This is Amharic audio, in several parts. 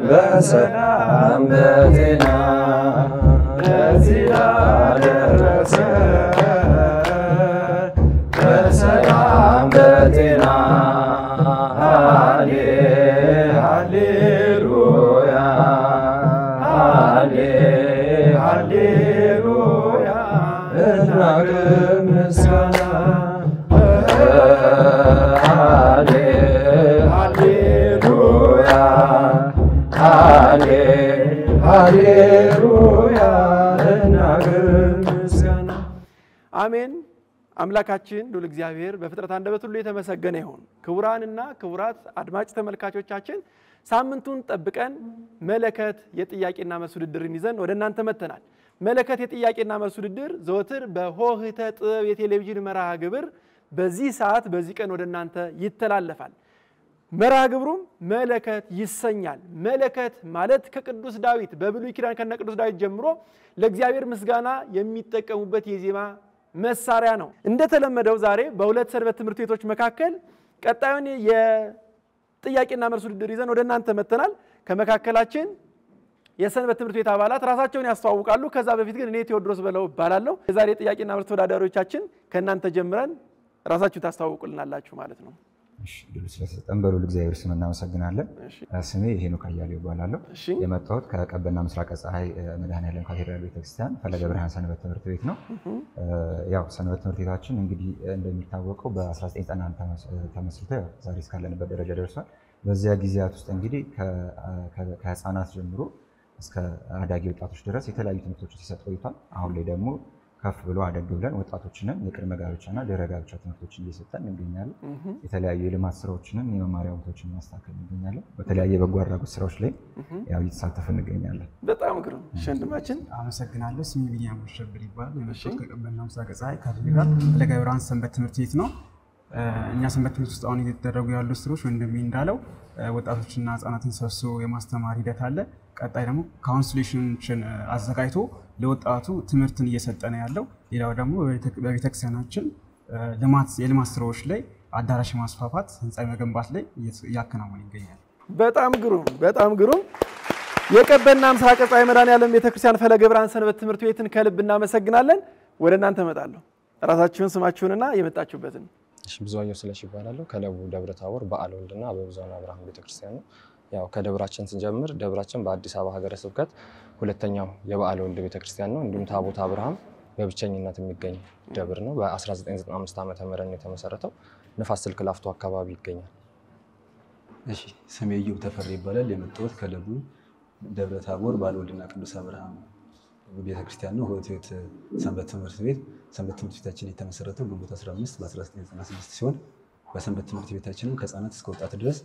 በሰላም በጤና በሰላም በጤና ሃሌሉያ ሃሌሉያ እናግር ምስጋና ሃሌሉያ እናግር ምስጋና አሜን። አምላካችን ዱል እግዚአብሔር በፍጥረት አንደበት ሁሉ የተመሰገነ ይሁን። ክቡራንና ክቡራት አድማጭ ተመልካቾቻችን ሳምንቱን ጠብቀን መለከት የጥያቄና መልስ ውድድርን ይዘን ወደ እናንተ መተናል። መለከት የጥያቄና መልስ ውድድር ዘወትር በሆህተ ጥበብ የቴሌቪዥን መርሃ ግብር በዚህ ሰዓት በዚህ ቀን ወደ እናንተ ይተላለፋል። መርሃ ግብሩም መለከት ይሰኛል። መለከት ማለት ከቅዱስ ዳዊት በብሉይ ኪዳን ከነ ቅዱስ ዳዊት ጀምሮ ለእግዚአብሔር ምስጋና የሚጠቀሙበት የዜማ መሳሪያ ነው። እንደተለመደው ዛሬ በሁለት ሰንበት ትምህርት ቤቶች መካከል ቀጣዩን የጥያቄና መልስ ውድድር ይዘን ወደ እናንተ መተናል። ከመካከላችን የሰንበት ትምህርት ቤት አባላት ራሳቸውን ያስተዋውቃሉ። ከዛ በፊት ግን እኔ ቴዎድሮስ በለው እባላለሁ። የዛሬ ጥያቄና መልስ ተወዳዳሪዎቻችን ከእናንተ ጀምረን ራሳችሁን ታስተዋውቁልናላችሁ ማለት ነው። እሺ ስለተሰጠን በሉል እግዚአብሔር ስም እናመሰግናለን። ስሜ ሄኖክ አያሌው እባላለሁ። የመጣሁት ከቀበና ምስራቅ ፀሐይ መድኃኔዓለም ካቴድራል ቤተክርስቲያን ፈለገ ብርሃን ሰንበት ትምህርት ቤት ነው። ያው ሰንበት ትምህርት ቤታችን እንግዲህ እንደሚታወቀው በ1991 ተመስርቶ ዛሬ እስካለንበት ደረጃ ደርሷል። በዚያ ጊዜያት ውስጥ እንግዲህ ከህፃናት ጀምሮ እስከ አዳጊ ወጣቶች ድረስ የተለያዩ ትምህርቶች ሲሰጥ ቆይቷል። አሁን ላይ ደግሞ ከፍ ብሎ አደግ ብለን ወጣቶችንን የቅድመ ጋብቻና ድህረ ጋብቻ ትምህርቶችን እየሰጠን እንገኛለን። የተለያዩ የልማት ስራዎችንን የመማሪያ ቦታዎችን ማስተካከል እንገኛለን። በተለያየ በጎ አድራጎት ስራዎች ላይ ያው እየተሳተፍን እንገኛለን። በጣም ግሩም ሸንድማችን አመሰግናለሁ። ስሜ ቢኒያም ሸብር ይባላል። የመጣሁት ከቀበና ምስራቅ ፀሐይ ካቴድራል ፈለገ ብርሃን ሰንበት ትምህርት ቤት ነው። እኛ ሰንበት ትምህርት ውስጥ አሁን እየተደረጉ ያሉ ስራዎች ወንድሜ እንዳለው ወጣቶችና ህፃናትን ሰብስቦ የማስተማር ሂደት አለ። ቀጣይ ደግሞ ካውንስሌሽኖችን አዘጋጅቶ ለወጣቱ ትምህርትን እየሰጠ ነው ያለው። ሌላው ደግሞ በቤተክርስቲያናችን የልማት ስራዎች ላይ አዳራሽ ማስፋፋት፣ ህንፃ መገንባት ላይ እያከናወነ ይገኛል። በጣም ግሩም። የቀበና ምስራቅ ፀሐይ መድኃኔዓለም ቤተክርስቲያን ፈለገ ብርሃን ሰንበት ትምህርት ቤትን ከልብ እናመሰግናለን። ወደ እናንተ እመጣለሁ። ራሳችሁን ስማችሁንና የመጣችሁበትን። እሺ ብዙአየሁ ስለሽ ይባላልው ከለቡ ደብረ ታቦር በዓለ ወልድና በብዙኃን አብርሃም ቤተክርስቲያን ነው። ያው ከደብራችን ስንጀምር ደብራችን በአዲስ አበባ ሀገረ ስብከት ሁለተኛው የበዓለ ወልድ ቤተክርስቲያን ነው። እንዲሁም ታቦተ አብርሃም በብቸኝነት የሚገኝ ደብር ነው። በ1995 ዓመተ ምህረት የተመሰረተው ንፋስ ስልክ ላፍቶ አካባቢ ይገኛል። እሺ ስሜ ኢዮብ ተፈሪ ይባላል። የመጣሁት ከለቡ ደብረ ታቦር በዓለ ወልድና ቅዱስ አብርሃም ቤተክርስቲያን ነው። ሆቴት ሰንበት ትምህርት ቤታችን የተመሰረተው ግንቦት 15 በ1996 ሲሆን በሰንበት ትምህርት ቤታችንም ከህፃናት እስከ ወጣት ድረስ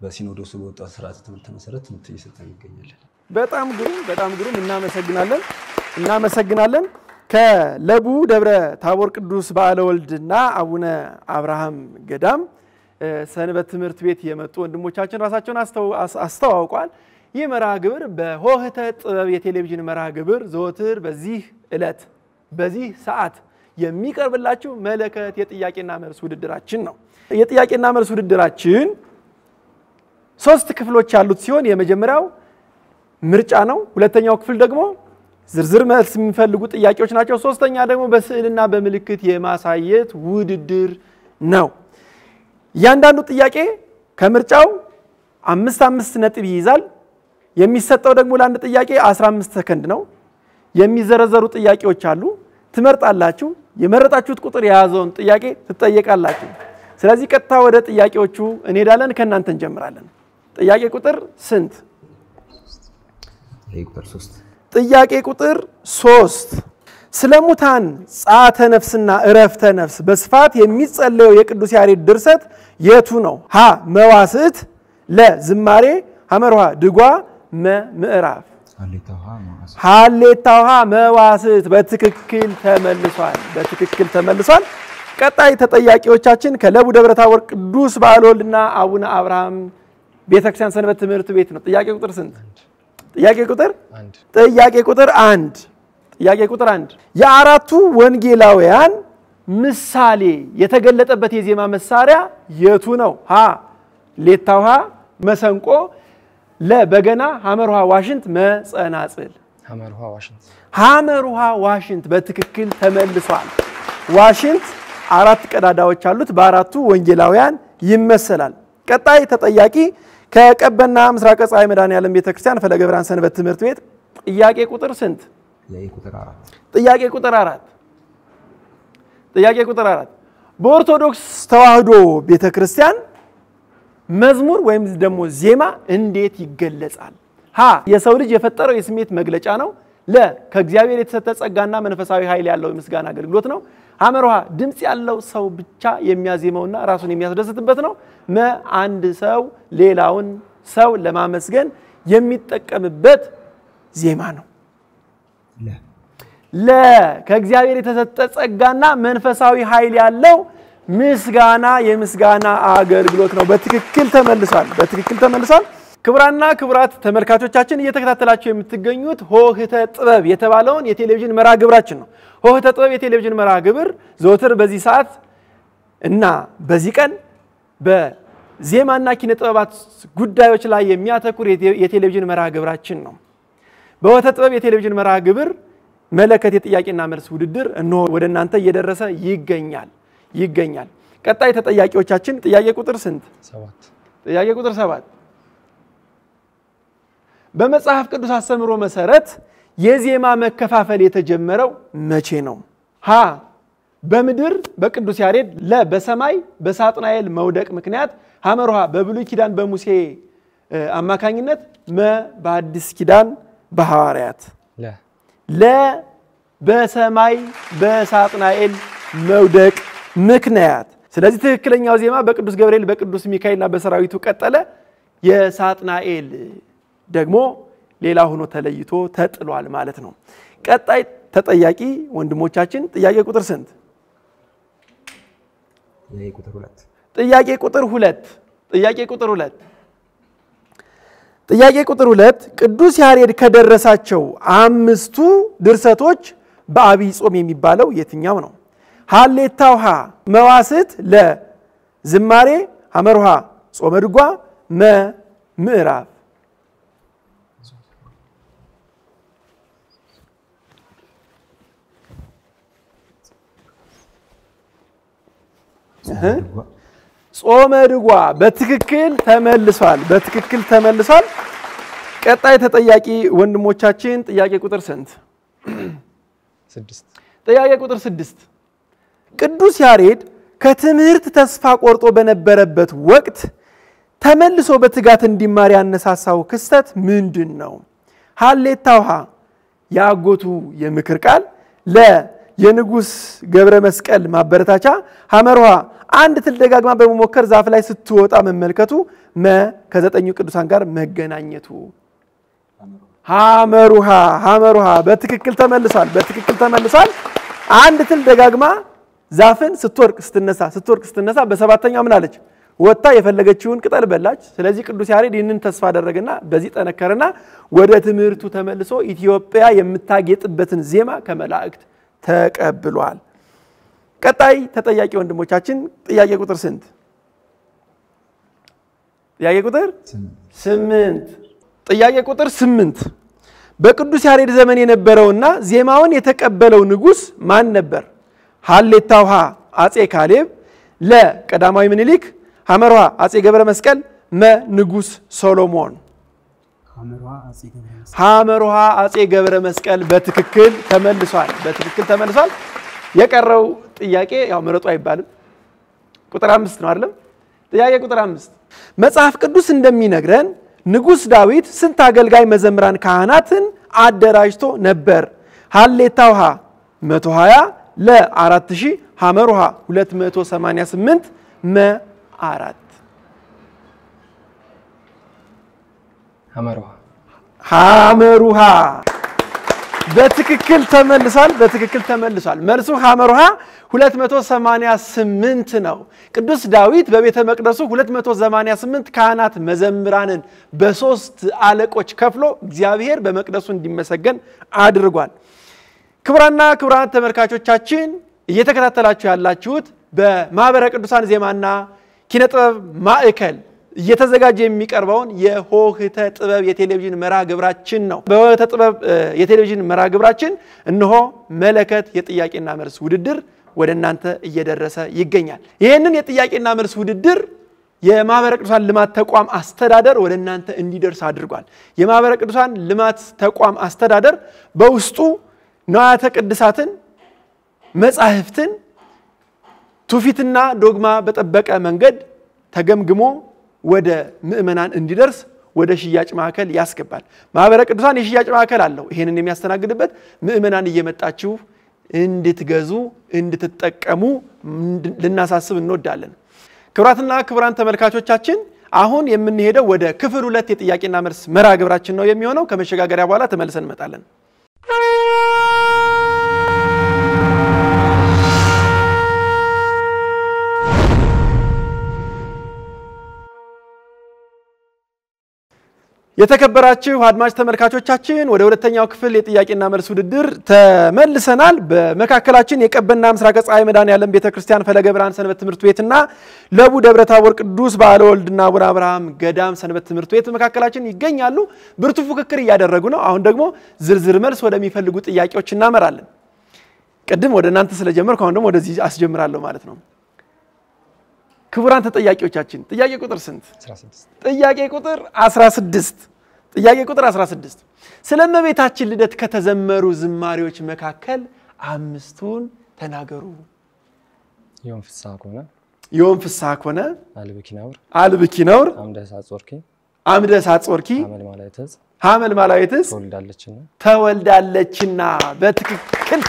በሲኖዶሱ በወጣት ስርዓተ ትምህርት መሰረት ትምህርት እየሰጠን ይገኛል። በጣም ግሩም እናመሰግናለን። ከለቡ ደብረ ታቦር ቅዱስ በዓለ ወልድና አቡነ አብርሃም ገዳም ሰንበት ትምህርት ቤት የመጡ ወንድሞቻችን ራሳቸውን አስተዋውቋል። ይህ መርሃ ግብር በሆህተ ጥበብ የቴሌቪዥን መርሃ ግብር ዘወትር በዚህ ዕለት በዚህ ሰዓት የሚቀርብላችሁ መለከት የጥያቄና መልስ ውድድራችን ነው። የጥያቄና መልስ ውድድራችን 3 ክፍሎች ያሉት ሲሆን የመጀመሪያው ምርጫ ነው። ሁለተኛው ክፍል ደግሞ ዝርዝር መልስ የሚፈልጉ ጥያቄዎች ናቸው። ሶስተኛ ደግሞ በስዕልና በምልክት የማሳየት ውድድር ነው። እያንዳንዱ ጥያቄ ከምርጫው 5 ነጥብ ይይዛል። የሚሰጠው ደግሞ ለአንድ ጥያቄ 15 ሰከንድ ነው። የሚዘረዘሩ ጥያቄዎች አሉ። ትመርጣላችሁ። የመረጣችሁት ቁጥር የያዘውን ጥያቄ ትጠየቃላችሁ። ስለዚህ ቀጥታ ወደ ጥያቄዎቹ እንሄዳለን። ከእናንተ እንጀምራለን። ጥያቄ ቁጥር ስንት? ጥያቄ ቁጥር 3 ስለሙታን ጻተ ነፍስና እረፍተ ነፍስ በስፋት የሚጸለየው የቅዱስ ያሬድ ድርሰት የቱ ነው? ሀ መዋስዕት፣ ለ ዝማሬ፣ ሐመርሃ ድጓ፣ ምዕራፍ። ሀሌታ ውሃ መዋስት በትክክል ተመልሷል። ቀጣይ ተጠያቂዎቻችን ከለቡ ደብረ ታቦር ቅዱስ በዓለወልድና አቡነ አብርሃም ቤተክርስቲያን ሰንበት ትምህርት ቤት ነው። ጥያቄ ቁጥር ስንት? ጥያቄ ቁጥር 1 የአራቱ ወንጌላውያን ምሳሌ የተገለጠበት የዜማ መሳሪያ የቱ ነው? ሀ ሌታ ውሃ መሰንቆ፣ ለበገና፣ ሐመር ውሃ ዋሽንት፣ መጸናጽል። ሐመር ውሃ ዋሽንት በትክክል ተመልሷል። ዋሽንት 4 ቀዳዳዎች አሉት፣ በአራቱ ወንጌላውያን ይመሰላል። ቀጣይ ተጠያቂ ከቀበና ምስራቅ ፀሐይ መድኃኔዓለም ቤተክርስቲያን ፈለገ ብርሃን ሰንበት ትምህርት ቤት ጥያቄ ቁጥር ስንት? ጥያቄ ቁጥር 4 በኦርቶዶክስ ተዋህዶ ቤተክርስቲያን መዝሙር ወይም ደግሞ ዜማ እንዴት ይገለጻል? ሀ የሰው ልጅ የፈጠረው የስሜት መግለጫ ነው። ለ ከእግዚአብሔር የተሰጠ ጸጋና መንፈሳዊ ኃይል ያለው የምስጋና አገልግሎት ነው። ሐመር ውሃ ድምጽ ያለው ሰው ብቻ የሚያዜመውና ራሱን የሚያስደስትበት ነው። መ አንድ ሰው ሌላውን ሰው ለማመስገን የሚጠቀምበት ዜማ ነው። ለ ከእግዚአብሔር የተሰጠ ጸጋና መንፈሳዊ ኃይል ያለው ምስጋና የምስጋና አገልግሎት ነው። በትክክል ተመልሷል። ክቡራንና ክቡራት ተመልካቾቻችን እየተከታተላችሁ የምትገኙት ሆህተ ጥበብ የተባለውን የቴሌቪዥን መርሃ ግብራችን ነው። ሆህተ ጥበብ የቴሌቪዥን መርሃ ግብር ዘወትር በዚህ ሰዓት እና በዚህ ቀን በዜማና ኪነ ጥበባት ጉዳዮች ላይ የሚያተኩር የቴሌቪዥን መርሃ ግብራችን ነው። በሆህተ ጥበብ የቴሌቪዥን መርሃ ግብር መለከት የጥያቄና መልስ ውድድር እነሆ ወደ እናንተ እየደረሰ ይገኛል። ቀጣይ ተጠያቂዎቻችን ጥያቄ ቁጥር ስንት? 7 ጥያቄ ቁጥር 7 በመጽሐፍ ቅዱስ አስተምሮ መሰረት የዜማ መከፋፈል የተጀመረው መቼ ነው? ሀ በምድር በቅዱስ ያሬድ፣ ለ በሰማይ በሳጥናኤል መውደቅ ምክንያት፣ ሐመር ውሃ በብሉይ ኪዳን በሙሴ አማካኝነት፣ መ በአዲስ ኪዳን በሐዋርያት። ለ በሰማይ በሳጥናኤል መውደቅ ምክንያት። ስለዚህ ትክክለኛው ዜማ በቅዱስ ገብርኤል በቅዱስ ሚካኤልና በሰራዊቱ ቀጠለ። የሳጥናኤል ደግሞ ሌላ ሆኖ ተለይቶ ተጥሏል ማለት ነው። ቀጣይ ተጠያቂ ወንድሞቻችን ጥያቄ ቁጥር ስንት? ጥያቄ ቁጥር 2 ቅዱስ ያሬድ ከደረሳቸው 5ቱ ድርሰቶች በአብይ ጾም የሚባለው የትኛው ነው? ሀሌታ ውሃ መዋስት፣ ለ ዝማሬ፣ ሐመር ውሃ ጾመ ድጓ፣ መ ምዕራፍ። ጾመ ድጓ በትክክል ተመልሷል። ቀጣይ ተጠያቂ ወንድሞቻችን ጥያቄ ቁጥር ስንት? 6 ጥያቄ ቁጥር 6 ቅዱስ ያሬድ ከትምህርት ተስፋ ቆርጦ በነበረበት ወቅት ተመልሶ በትጋት እንዲማር ያነሳሳው ክስተት ምንድነው? ሀሌታ ውሃ ያጎቱ የምክር ቃል፣ ለ የንጉስ ገብረ መስቀል ማበረታቻ፣ ሐመር ውሃ አንድ ትል ደጋግማ በመሞከር ዛፍ ላይ ስትወጣ መመልከቱ፣ መ ከ9 ቅዱሳን ጋር መገናኘቱ። ሐመር ውሃ በትክክል ተመልሷል። አንድ ትል ደጋግማ ዛፍን ስትወርቅ ስትነሳ በሰባተኛው ምን አለች? ወጣ የፈለገችውን ቅጠል በላች። ስለዚህ ቅዱስ ያሬድ ይህንን ተስፋ አደረገና በዚህ ጠነከረና ወደ ትምህርቱ ተመልሶ ኢትዮጵያ የምታጌጥበትን ዜማ ከመላእክት ተቀብሏል። ቀጣይ ተጠያቂ ወንድሞቻችን ጥያቄ ቁጥር ስንት? ጥያቄ ቁጥር 8 ጥያቄ ቁጥር 8 በቅዱስ ያሬድ ዘመን የነበረውና ዜማውን የተቀበለው ንጉስ ማን ነበር? ሀሌታ ውሃ አጼ ካሌብ፣ ለ ቀዳማዊ ምኒልክ፣ ሐመር ውሃ አጼ ገብረ መስቀል፣ መ ንጉስ ሶሎሞን። ሐመር ውሃ አጼ ገብረ መስቀል በትክክል ተመልሷል። የቀረው ጥያቄ ያው ምረጡ አይባልም። ቁጥር 5 ነው አይደለም? ጥያቄ ቁጥር 5 መጽሐፍ ቅዱስ እንደሚነግረን ንጉስ ዳዊት ስንት አገልጋይ መዘምራን ካህናትን አደራጅቶ ነበር? ሀሌታ ውሃ 120፣ ለ 4000፣ ሐመር ውሃ 288፣ መ 4። ሐመሩሃ በትክክል ተመልሷል። መልሱ ሐመሩሃ 288 ነው። ቅዱስ ዳዊት በቤተ መቅደሱ 288 ካህናት መዘምራንን በ3 አለቆች ከፍሎ እግዚአብሔር በመቅደሱ እንዲመሰገን አድርጓል። ክቡራንና ክቡራን ተመልካቾቻችን እየተከታተላችሁ ያላችሁት በማህበረ ቅዱሳን ዜማና ኪነጥበብ ማዕከል እየተዘጋጀ የሚቀርበውን የሆህተ ጥበብ የቴሌቪዥን መርሃ ግብራችን ነው። በሆህተ ጥበብ የቴሌቪዥን መርሃ ግብራችን እነሆ መለከት የጥያቄና መልስ ውድድር ወደ እናንተ እየደረሰ ይገኛል። ይሄንን የጥያቄና መልስ ውድድር የማህበረ ቅዱሳን ልማት ተቋም አስተዳደር ወደ እናንተ እንዲደርስ አድርጓል። የማህበረ ቅዱሳን ልማት ተቋም አስተዳደር በውስጡ ንዋያተ ቅድሳትን፣ መጻሕፍትን ትውፊትና ዶግማ በጠበቀ መንገድ ተገምግሞ ወደ ምእመናን እንዲደርስ ወደ ሽያጭ ማዕከል ያስገባል። ማህበረ ቅዱሳን የሽያጭ ማዕከል አለው። ይሄንን የሚያስተናግድበት ምእመናን እየመጣችሁ እንድትገዙ እንድትጠቀሙ ልናሳስብ እንወዳለን። ክቡራትና ክቡራን ተመልካቾቻችን አሁን የምንሄደው ወደ ክፍል 2 የጥያቄና መልስ መርሃ ግብራችን ነው የሚሆነው። ከመሸጋገሪያ በኋላ ተመልሰን እንመጣለን። የተከበራችሁ አድማጭ ተመልካቾቻችን ወደ ሁለተኛው ክፍል የጥያቄና መልስ ውድድር ተመልሰናል። በመካከላችን የቀበና ምስራቅ ፀሐይ መድኃኔዓለም ቤተክርስቲያን ፈለገ ብርሃን ሰንበት ትምህርት ቤትና ለቡ ደብረ ታቦር ቅዱስ በዓለ ወልድና አቡነ አብርሃም ገዳም ሰንበት ትምህርት ቤት መካከላችን ይገኛሉ። ብርቱ ፉክክር እያደረጉ ነው። አሁን ደግሞ ዝርዝር መልስ ወደሚፈልጉ ጥያቄዎች እናመራለን። ቀድም ወደ እናንተ ስለጀመርኩ አሁን ደግሞ ወደዚህ አስጀምራለሁ ማለት ነው። ክቡራን ተጠያቂዎቻችን ጥያቄ ቁጥር ስንት? 16 ጥያቄ ቁጥር 16 ስለእመቤታችን ልደት ከተዘመሩ ዝማሬዎች መካከል 5ቱን ተናገሩ። ዮም ፍስሐ ኮነ አልብኪ ነውር አምደ ሳጾርኪ ሐመል ማላዊትስ ተወልዳለችና በትክክል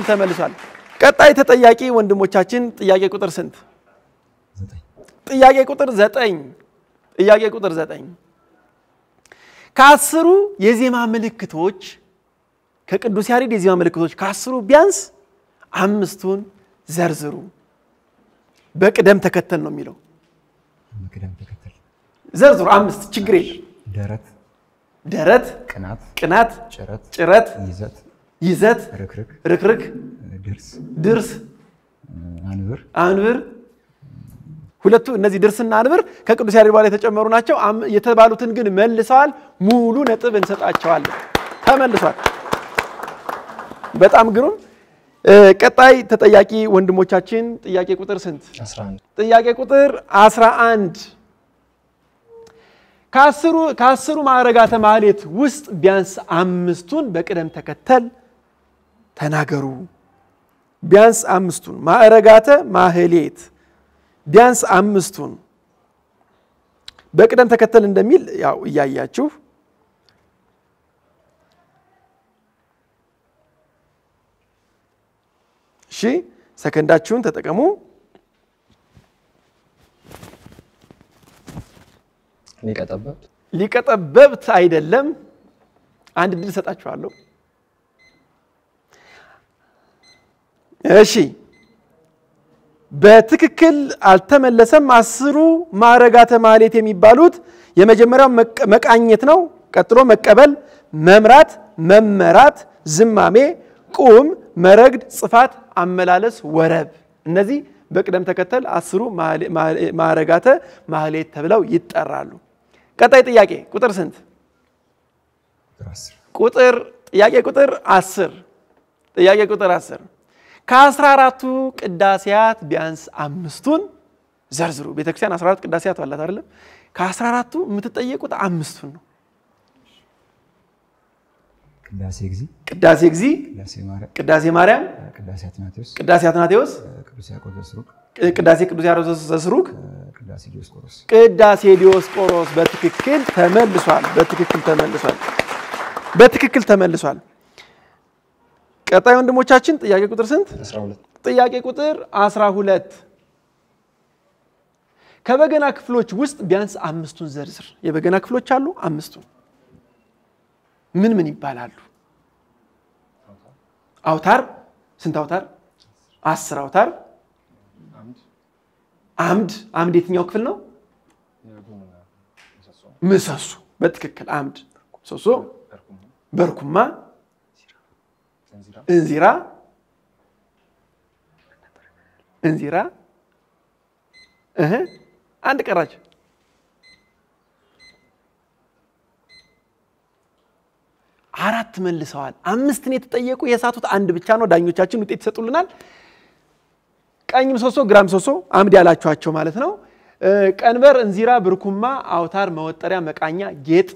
ተመልሷል። ቀጣይ ተጠያቂ ወንድሞቻችን ጥያቄ ቁጥር ስንት? ጥያቄ ቁጥር 9 ከአስሩ የዜማ ምልክቶች ከቅዱስ ያሬድ የዜማ ምልክቶች ከአስሩ ቢያንስ 5ቱን ዘርዝሩ። በቅደም ተከተል ነው የሚለው። ዘርዝሩ 5 ችግር የለም። ደረት ቅናት ጭረት ይዘት ርክርክ ድርስ አንብር ሁለቱ እነዚህ ድርስና አንብር ከቅዱስ ያሬድ በኋላ የተጨመሩ ናቸው። የተባሉትን ግን መልሰዋል። ሙሉ ነጥብ እንሰጣቸዋለን። ተመልሷል። በጣም ግሩም። ቀጣይ ተጠያቂ ወንድሞቻችን ጥያቄ ቁጥር ስንት? 11 ጥያቄ ቁጥር 11 ከአስሩ ማዕረጋተ ማህሌት ውስጥ ቢያንስ 5ቱን በቅደም ተከተል ተናገሩ። ቢያንስ 5ቱን ማዕረጋተ ማህሌት ቢያንስ 5ቱን በቅደም ተከተል እንደሚል ያው እያያችሁ እሺ፣ ሰከንዳችሁን ተጠቀሙ። ሊቀጠበብት አይደለም። አንድ ድል ሰጣችኋለሁ። እሺ፣ በትክክል አልተመለሰም። 10ሩ ማዕረጋተ ማህሌት የሚባሉት የመጀመሪያው መቃኘት ነው። ቀጥሎ መቀበል፣ መምራት፣ መመራት፣ ዝማሜ፣ ቁም፣ መረግድ፣ ጽፋት፣ አመላለስ፣ ወረብ። እነዚህ በቅደም ተከተል 10ሩ ማዕረጋተ ማህሌት ተብለው ይጠራሉ። ቀጣይ ጥያቄ ቁጥር ስንት? ጥያቄ ቁጥር 10 ጥያቄ ቁጥር 10 ከ14ቱ ቅዳሴያት ቢያንስ 5ቱን ዘርዝሩ። ቤተክርስቲያን 14 ቅዳሴያት አላት አይደለም? ከ14ቱ የምትጠየቁት 5ቱን ነው። ቅዳሴ እግዚ፣ ቅዳሴ ማርያም፣ ቅዳሴ አትናቴዎስ፣ ቅዳሴ ቅዱስ ያሬድ ዘስሩግ፣ ቅዳሴ ዲዮስቆሮስ። በትክክል ተመልሷል። ቀጣይ ወንድሞቻችን ጥያቄ ቁጥር ስንት? 12 ጥያቄ ቁጥር 12 ከበገና ክፍሎች ውስጥ ቢያንስ 5ቱን ዘርዝር የበገና ክፍሎች አሉ 5ቱን ምን ይባላሉ አውታር ስንት አውታር 10 አውታር አምድ የትኛው ክፍል ነው ምሰሶ በትክክል አምድ ምሰሶ በርኩማ እንዚራ አንድ ቀራች 4 መልሰዋል 5 ነው የተጠየቁ የሳቱት አንድ ብቻ ነው ዳኞቻችን ውጤት ይሰጡልናል ቀኝ ምሰሶ ግራ ምሰሶ አምድ ያላችኋቸው ማለት ነው ቀንበር እንዚራ ብርኩማ አውታር መወጠሪያ መቃኛ ጌጥ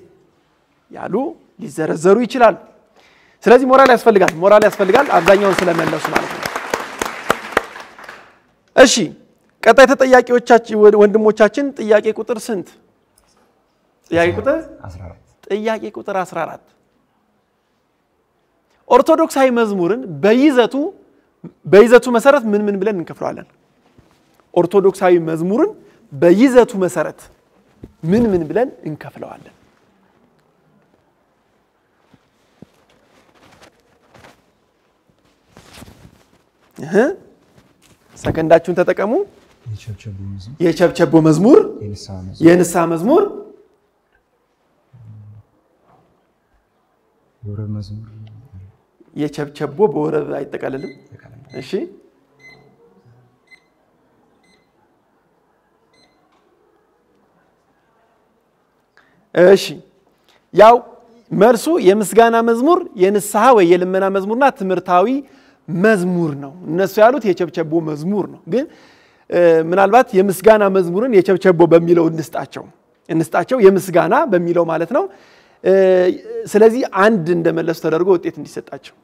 ያሉ ሊዘረዘሩ ይችላል ስለዚህ ሞራል ያስፈልጋል አብዛኛውን ስለመለሱ ማለት ነው እሺ ቀጣይ ተጠያቂዎቻችን ወንድሞቻችን ጥያቄ ቁጥር ስንት ጥያቄ ቁጥር 14 ጥያቄ ቁጥር 14 ኦርቶዶክሳዊ መዝሙርን በይዘቱ መሰረት ምን ብለን እንከፍለዋለን ኦርቶዶክሳዊ መዝሙርን በይዘቱ መሰረት ምን ብለን እንከፍለዋለን ሰከንዳችሁን ተጠቀሙ የቸብቸቦ መዝሙር የንስሐ መዝሙር ወረብ መዝሙር የቸብቸቦ በወረብ አይጠቀለልም እሺ ያው መልሱ የምስጋና መዝሙር የንስሐ ወይ የልመና መዝሙርና ትምህርታዊ መዝሙር ነው እነሱ ያሉት የቸብቸቦ መዝሙር ነው ግን ምናልባት የምስጋና መዝሙርን የቸብቸቦ በሚለው እንስጣቸው የምስጋና በሚለው ማለት ነው ስለዚህ አንድ እንደመለሱ ተደርጎ ውጤት እንዲሰጣቸው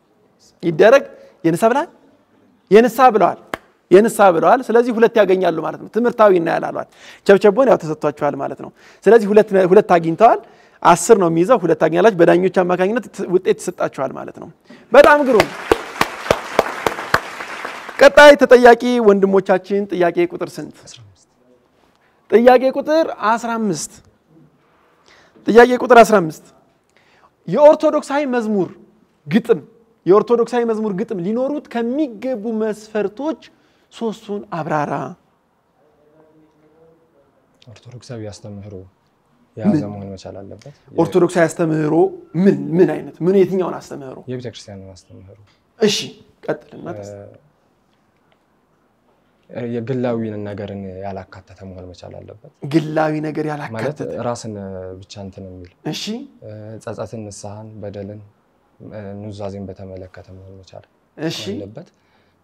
ይደረግ የንስሐ ብለዋል ስለዚህ ሁለት ያገኛሉ ማለት ነው ትምህርታዊ እና ያላሏል ቸብቸቦን ያው ተሰጥቷቸዋል ማለት ነው ስለዚህ ሁለት አግኝተዋል 10 ነው የሚይዘው ሁለት አግኛላችሁ በዳኞች አማካኝነት ውጤት ተሰጣቸዋል ማለት ነው በጣም ግሩም ቀጣይ ተጠያቂ ወንድሞቻችን ጥያቄ ቁጥር ስንት 15 ጥያቄ ቁጥር 15 የኦርቶዶክሳዊ መዝሙር ግጥም ሊኖሩት ከሚገቡ መስፈርቶች ሶስቱን አብራራ ኦርቶዶክሳዊ አስተምህሮ ያዘ መሆን መቻል አለበት ኦርቶዶክሳዊ አስተምህሮ ምን አይነት የትኛውን አስተምህሮ የቤተክርስቲያንን አስተምህሮ እሺ ቀጥልና የግላዊ ነገርን ያላካተተ መሆን መቻል አለበት ግላዊ ነገር ያላካተተ ማለት ራስን ብቻ እንትን የሚል እሺ ጸጸትን ንስሐን በደልን ኑዛዜን በተመለከተ መሆን መቻል አለበት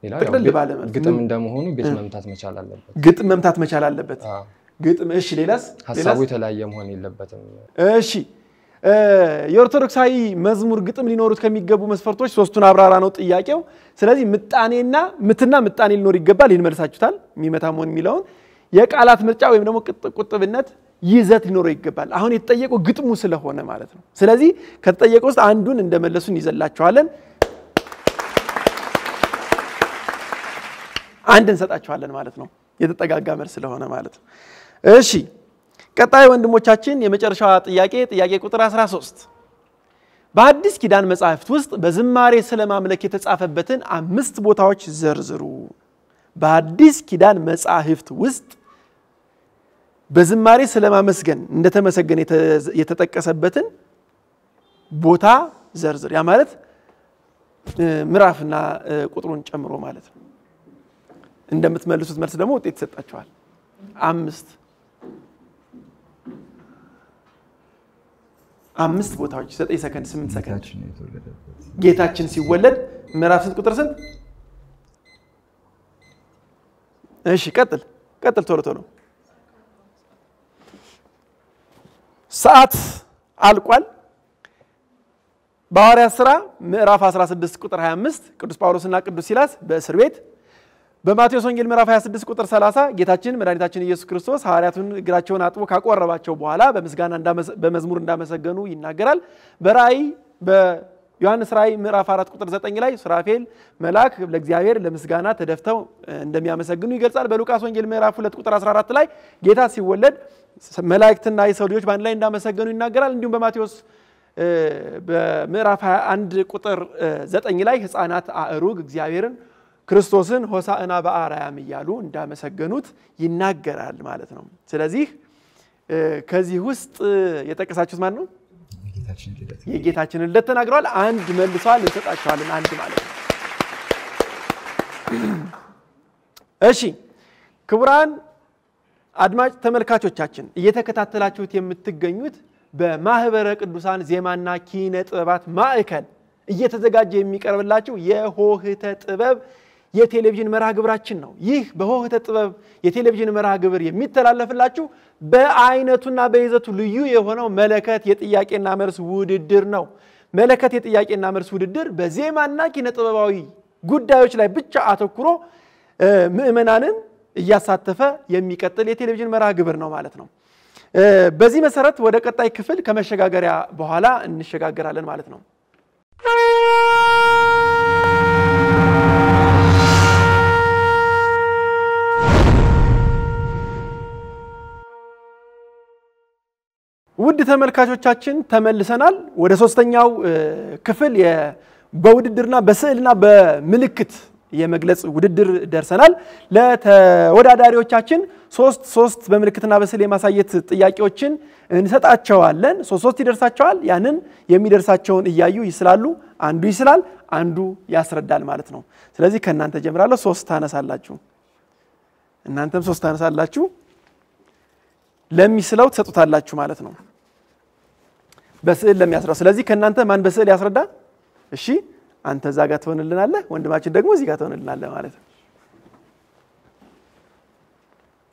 ሌላው ግጥም እንደመሆኑ ቤት መምታት መቻል አለበት ግጥም እሺ ሌላስ ሐሳቡ የተለያየ መሆን የለበትም እሺ የኦርቶዶክሳዊ መዝሙር ግጥም ሊኖሩት ከሚገቡ መስፈርቶች ሶስቱን አብራራ ነው ጥያቄው ስለዚህ ምጣኔ ሊኖር ይገባል ይመልሳችሁታል የሚመታ መሆን የሚለውን የቃላት ምርጫ ወይም ደግሞ ቁጥብነት ይዘት ሊኖረው ይገባል አሁን የተጠየቀው ግጥሙ ስለሆነ ማለት ነው ስለዚህ ከተጠየቀው ውስጥ አንዱን እንደመለሱን ይዘላችኋለን አንድ እንሰጣችኋለን ማለት ነው የተጠጋጋ መልስ ስለሆነ ማለት ነው እሺ ቀጣይ ወንድሞቻችን የመጨረሻው ጥያቄ ቁጥር 13 በአዲስ ኪዳን መጻሕፍት ውስጥ በዝማሬ ስለማምለክ የተጻፈበትን 5 ቦታዎች ዘርዝሩ በአዲስ ኪዳን መጻሕፍት ውስጥ በዝማሬ ስለማመስገን እንደተመሰገነ የተጠቀሰበትን ቦታ ዘርዝር ያ ማለት ምዕራፍና ቁጥሩን ጨምሮ ማለት ነው እንደምትመልሱት መልስ ደግሞ ውጤት ተሰጣችኋል 5 ቦታዎች 9 ሰከንድ 8 ሰከንድ ጌታችን ሲወለድ ምዕራፍ ስንት ቁጥር ስንት እሺ ቀጥል ቶሎ ሰዓት አልቋል በሐዋርያት ሥራ ምዕራፍ 16 ቁጥር 25 ቅዱስ ጳውሎስና ቅዱስ ሲላስ በእስር ቤት በማቴዎስ ወንጌል ምዕራፍ 26 ቁጥር 30 ጌታችን መድኃኒታችን ኢየሱስ ክርስቶስ ሐዋርያቱን እግራቸውን አጥቦ ካቆረባቸው በኋላ በመዝሙር እንዳመሰገኑ ይናገራል በራእይ ዮሐንስ ራእይ ምዕራፍ 4 ቁጥር 9 ላይ ሱራፌል መልአክ ለእግዚአብሔር ለምስጋና ተደፍተው እንደሚያመሰግኑ ይገልጻል። በሉቃስ ወንጌል ምዕራፍ 2 ቁጥር 14 ላይ ጌታ ሲወለድ መላእክትና የሰው ልጆች በአንድ ላይ እንዳመሰገኑ ይናገራል። እንዲሁም በማቴዎስ በምዕራፍ 21 ቁጥር 9 ላይ ሕፃናት አእሩግ እግዚአብሔርን ክርስቶስን ሆሳዕና በአርያም እያሉ እንዳመሰገኑት ይናገራል ማለት ነው። ስለዚህ ከዚህ ውስጥ የጠቀሳችሁት ማን ነው? የጌታችንን ልደት ተናግረዋል። አንድ መልሰዋል፣ እንሰጣቸዋለን አንድ ማለት ነው። እሺ ክቡራን አድማጭ ተመልካቾቻችን እየተከታተላችሁት የምትገኙት በማህበረ ቅዱሳን ዜማና ኪነ ጥበባት ማዕከል እየተዘጋጀ የሚቀርብላችሁ የሆህተ ጥበብ የቴሌቪዥን መርሃ ግብራችን ነው። ይህ በሆህተ ጥበብ የቴሌቪዥን መርሃ ግብር የሚተላለፍላችሁ በአይነቱና በይዘቱ ልዩ የሆነው መለከት የጥያቄና መልስ ውድድር ነው። መለከት የጥያቄና መልስ ውድድር በዜማና ኪነ ጥበባዊ ጉዳዮች ላይ ብቻ አተኩሮ ምእመናንን እያሳተፈ የሚቀጥል የቴሌቪዥን መርሃ ግብር ነው ማለት ነው። በዚህ መሰረት ወደ ቀጣይ ክፍል ከመሸጋገሪያ በኋላ እንሸጋገራለን ማለት ነው። ውድ ተመልካቾቻችን ተመልሰናል። ወደ ሶስተኛው ክፍል በውድድርና በስዕልና በምልክት የመግለጽ ውድድር ደርሰናል። ለተወዳዳሪዎቻችን 3 በምልክትና በስዕል የማሳየት ጥያቄዎችን እንሰጣቸዋለን። 3 ይደርሳቸዋል። ያንን የሚደርሳቸውን እያዩ ይስላሉ። አንዱ ይስላል፣ አንዱ ያስረዳል ማለት ነው። ስለዚህ ከናንተ ጀምራለሁ። 3 ታነሳላችሁ፣ እናንተም 3 ታነሳላችሁ። ለሚስለው ተሰጡታላችሁ ማለት ነው። በስዕል ለሚያስረዳ። ስለዚህ ከናንተ ማን በስዕል ያስረዳ? እሺ አንተ እዛ ጋር ትሆንልናለህ፣ ወንድማችን ደግሞ እዚህ ጋር ትሆንልናለህ ማለት ነው።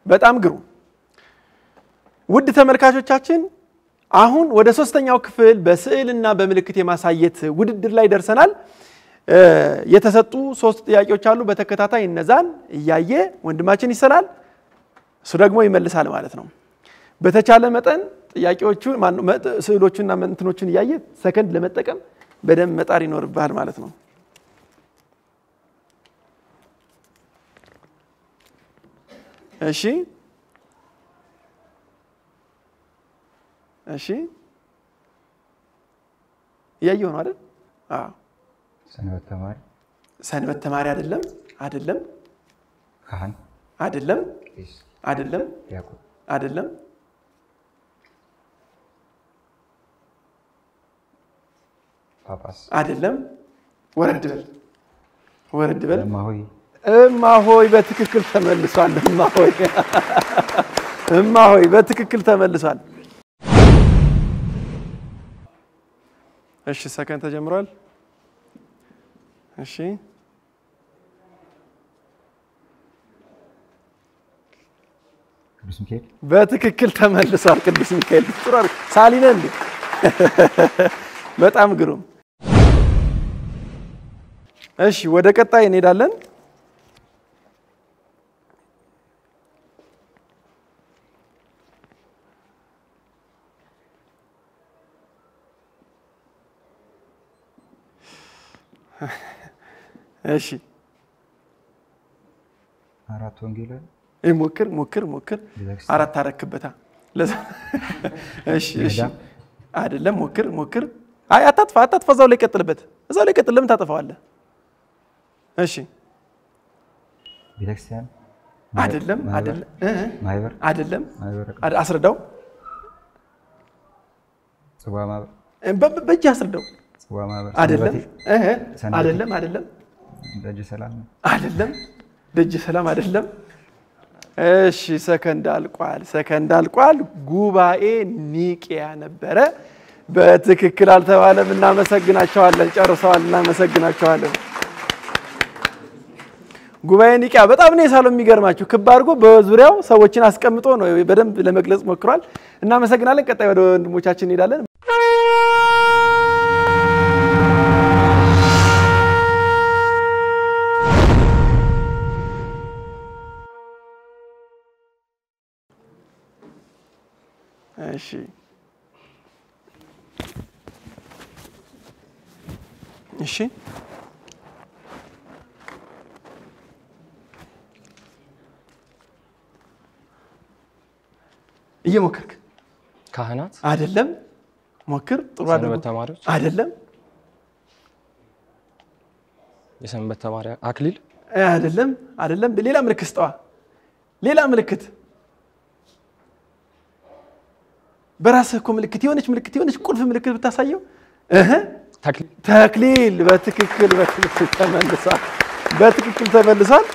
በጣም ግሩም። ውድ ተመልካቾቻችን አሁን ወደ ሶስተኛው ክፍል በስዕልና በምልክት የማሳየት ውድድር ላይ ደርሰናል። የተሰጡ 3 ጥያቄዎች አሉ። በተከታታይ እነዛን እያየ ወንድማችን ይሰላል፣ እሱ ደግሞ ይመልሳል ማለት ነው። በተቻለ መጠን ጥያቄዎቹ ስዕሎቹና እንትኖቹን እያየ ሰከንድ ለመጠቀም በደንብ መጣር ይኖርብሃል ማለት ነው። እሺ እሺ ያየው ነው አይደል? አዎ ሰንበት ተማሪ አይደለም ካህን አይደለም ያዕቆብ አይደለም ጳጳስ አይደለም። ወረድ በል እማሆይ በትክክል ተመልሷል። እማሆይ በትክክል ተመልሷል። እሺ ሰከንድ ተጀምሯል። እሺ ቅዱስ ሚካኤል በትክክል ተመልሷል። ቅዱስ ሚካኤል ጥሩ ሳሊነ እንዴ! በጣም ግሩም። እሺ ወደ ቀጣይ እንሄዳለን። እሺ አራት ወንጌል ሞክር አራት አረክበታ ለዛ እሺ አይደለም ሞክር አይ አታጥፋ እዛው ላይ ቀጥልበት ለምን ታጠፋዋለህ? እሺ ቤተክርስቲያን አይደለም ማህበር አይደለም አስረዳው ጽዋ ማህበር በእጅ አስረዳው ጽዋ ማህበር አይደለም ደጅ ሰላም ደጅ ሰላም አይደለም። እሺ ሰከንድ አልቋል። ጉባኤ ኒቂያ ነበረ። በትክክል አልተባለም። እናመሰግናቸዋለን። ጨርሰዋል። እናመሰግናቸዋለን። ጉባኤ ኒቂያ በጣም ነው የሳለው። የሚገርማችሁ ክብ አድርጎ በዙሪያው ሰዎችን አስቀምጦ ነው በደንብ ለመግለጽ ሞክሯል። እናመሰግናለን። ቀጣይ ወደ ወንድሞቻችን እንሄዳለን። እሺ እሺ እየሞከርክ ካህናት አይደለም ሞክር ጥሩ አይደለም ሰንበት ተማሪዎች አይደለም የሰንበት ተማሪ አክሊል አይደለም ሌላ ምልክት ስጠዋ ሌላ ምልክት በራስህ እኮ ምልክት የሆነች ቁልፍ ምልክት ብታሳየው ተክሊል በትክክል ተመልሷል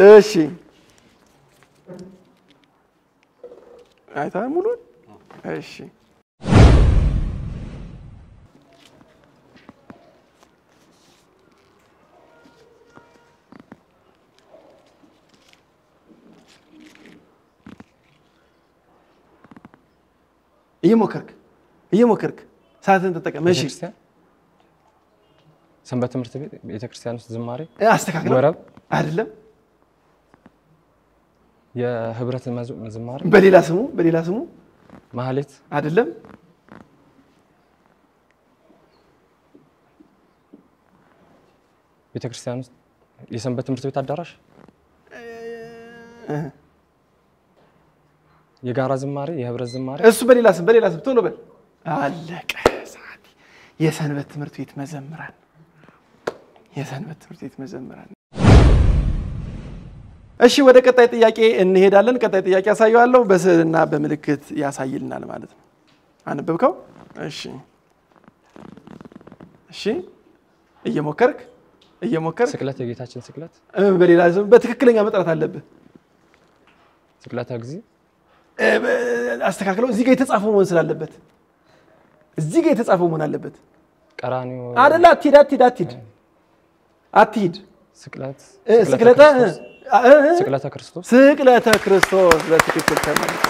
እሺ አይታ ሙሉ እሺ እየሞከርክ ሰዓትን ተጠቀም እሺ ሰንበት ትምህርት ቤት ቤተክርስቲያን ውስጥ ዝማሬ አስተካክል ወረብ አይደለም የህብረት ዝማሬ በሌላ ስሙ ማህሌት አይደለም ቤተክርስቲያን ውስጥ የሰንበት ትምህርት ቤት አዳራሽ የጋራ ዝማሬ የህብረት ዝማሬ እሱ በሌላ ስም ቶሎ በል አለቀ ሰዓት የሰንበት ትምህርት ቤት መዘምራን እሺ ወደ ቀጣይ ጥያቄ እንሄዳለን ቀጣይ ጥያቄ ያሳየዋለሁ በስዕልና በምልክት ያሳይልናል ማለት ነው አንበብከው እሺ እየሞከርክ ስቅለት የጌታችን ስቅለት በሌላ ስም በትክክለኛ መጥራት አለብህ ስቅለተ ጊዜ አስተካክለው እዚህ ጋር የተጻፈው መሆን ስላለበት እዚህ ጋር የተጻፈው መሆን አለበት ቀራኒዮ አይደል አትሂድ ስቅለተ ክርስቶስ በትክክል ተመለሱ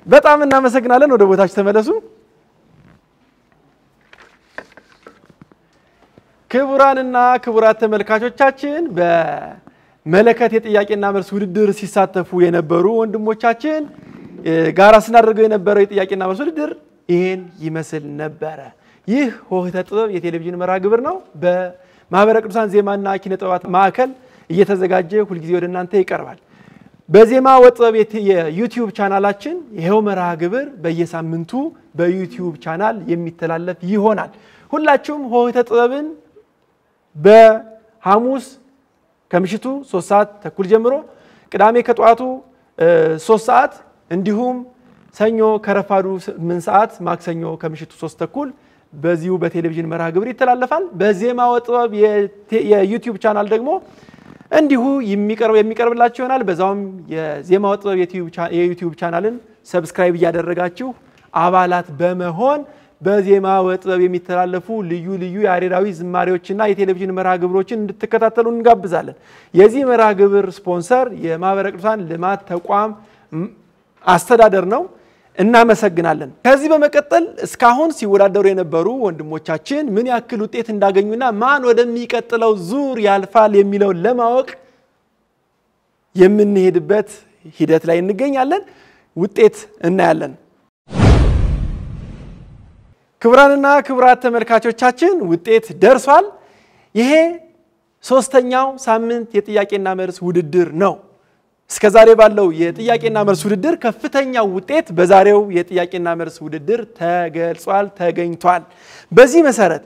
በጣም እናመሰግናለን ወደ ቦታችሁ ተመለሱ ክቡራንና ክቡራት ተመልካቾቻችን በመለከት የጥያቄና መልስ ውድድር ሲሳተፉ የነበሩ ወንድሞቻችን ጋራ ስናደርገው የነበረው የጥያቄና መልስ ውድድር ይሄን ይመስል ነበር ይህ ሆህተ ጥበብ የቴሌቪዥን መርሃ ግብር ነው በማህበረ ቅዱሳን ዜማና ኪነ ጥበባት ማዕከል እየተዘጋጀ ሁሉ ጊዜ ወደ እናንተ ይቀርባል በዜማ ወጥበብ የዩቲዩብ ቻናላችን ይሄው መርሃ ግብር በየሳምንቱ በዩቲዩብ ቻናል የሚተላለፍ ይሆናል ሁላችሁም ሆህተ ጥበብን በሐሙስ ከምሽቱ 3 ሰዓት ተኩል ጀምሮ ቅዳሜ ከጧቱ 3 ሰዓት እንዲሁም ሰኞ ከረፋዱ 8 ሰዓት ማክሰኞ ከምሽቱ 3 ተኩል በዚሁ በቴሌቪዥን መርሃ ግብር ይተላለፋል በዜማ ወጥበብ የዩቲዩብ ቻናል ደግሞ እንዲሁ የሚቀርብላችሁ ይሆናል በዛውም የዜማ ወጥበብ የዩቲዩብ ቻናልን ሰብስክራይብ ያደረጋችሁ አባላት በመሆን በዜማ ወጥበብ የሚተላለፉ ልዩ ያሬዳዊ ዝማሬዎችና የቴሌቪዥን መርሃ ግብሮችን እንድትከታተሉ እንጋብዛለን የዚህ መርሃ ግብር ስፖንሰር የማህበረ ቅዱሳን ልማት ተቋም አስተዳደር ነው እናመሰግናለን ከዚህ በመቀጠል እስካሁን ሲወዳደሩ የነበሩ ወንድሞቻችን ምን ያክል ውጤት እንዳገኙና ማን ወደሚቀጥለው ዙር ያልፋል የሚለው ለማወቅ የምንሄድበት ሂደት ላይ እንገኛለን ውጤት እናያለን ክቡራንና ክቡራት ተመልካቾቻችን ውጤት ደርሷል ይሄ ሶስተኛው ሳምንት የጥያቄና መልስ ውድድር ነው እስከዛሬ ባለው የጥያቄና መልስ ውድድር ከፍተኛው ውጤት በዛሬው የጥያቄና መልስ ውድድር ተገኝቷል በዚህ መሰረት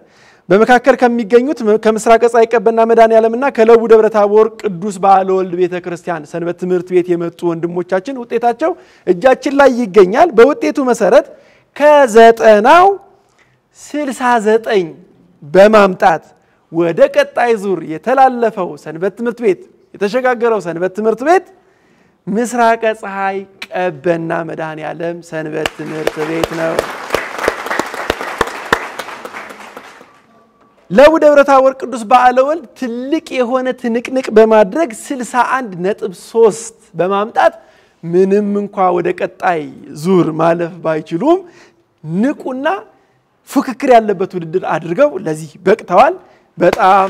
በመካከል ከሚገኙት ከምስራቅ ፀሐይ ቀበና መድኃኔዓለምና ከለቡ ደብረ ታቦር ቅዱስ በዓለ ወልድ ቤተክርስቲያን ሰንበት ትምህርት ቤት የመጡ ወንድሞቻችን ውጤታቸው እጃችን ላይ ይገኛል በውጤቱ መሰረት ከ90 69 በማምጣት ወደ ቀጣይ ዙር የተላለፈው ሰንበት ትምህርት ቤት የተሸጋገረው ሰንበት ትምህርት ቤት ምስራቅ ፀሐይ ቀበና መድኃኔዓለም ሰንበት ትምህርት ቤት ነው ለቡ ደብረ ታቦር ቅዱስ በዓለ ወልድ ትልቅ የሆነ ትንቅንቅ በማድረግ 61.3 በማምጣት ምንም እንኳን ወደ ቀጣይ ዙር ማለፍ ባይችሉም ንቁና ፉክክር ያለበት ውድድር አድርገው ለዚህ በቅተዋል በጣም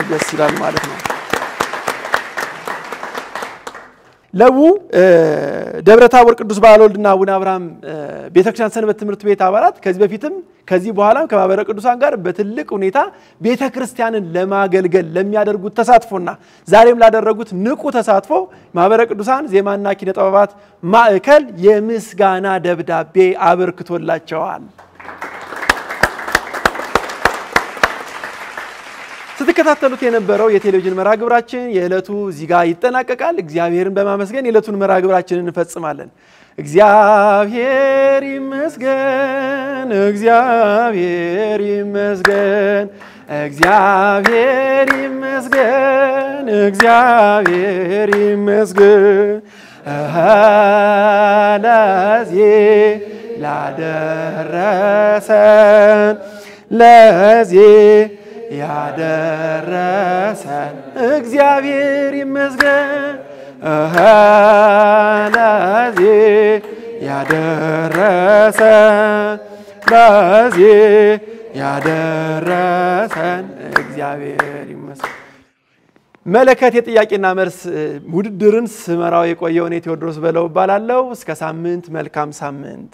ደስ ይላል ማለት ነው ለቡ ደብረ ታቦር ቅዱስ ባለወልድና አቡነ አብርሃም ቤተክርስቲያን ሰንበት ትምህርት ቤት አባላት ከዚህ በፊትም ከዚህ በኋላም ከማህበረ ቅዱሳን ጋር በትልቅ ሁኔታ ቤተክርስቲያንን ለማገልገል ለሚያደርጉት ተሳትፎና ዛሬም ላደረጉት ንቁ ተሳትፎ ማህበረ ቅዱሳን ዜማና ኪነ ጥበባት ማዕከል የምስጋና ደብዳቤ አበርክቶላቸዋል። ስትከታተሉት የነበረው የቴሌቪዥን መርሃ ግብራችን የዕለቱ እዚህ ጋር ይጠናቀቃል። እግዚአብሔርን በማመስገን የዕለቱን መርሃ ግብራችንን እንፈጽማለን። እግዚአብሔር ይመስገን፣ እግዚአብሔር ይመስገን፣ እግዚአብሔር ይመስገን፣ እግዚአብሔር ይመስገን ለዚህ ላደረሰን ለዚህ ያደረሰን እግዚአብሔር ይመስገን ለዚህ ያደረሰን ለዚህ ያደረሰን እግዚአብሔር ይመስገን። መለከት የጥያቄና መልስ ውድድርን ስመራው የቆየው እኔ ቴዎድሮስ በለው እባላለሁ። እስከ ሳምንት መልካም ሳምንት።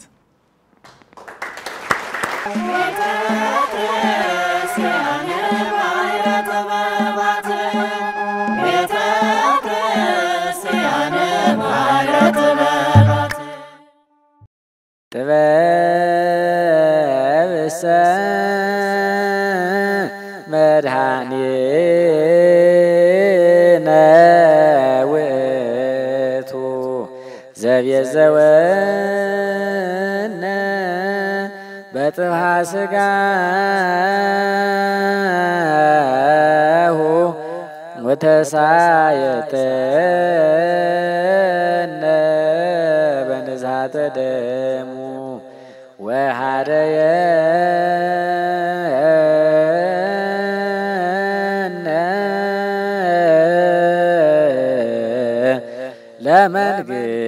ጥበብሰ መድኃኒነ ውእቱ ዘቤዘወነ በጥብሐ ሥጋሁ ወተሳየጠነ በንዝሐተ ደሙ ወሃደየነ ለመንግሥተ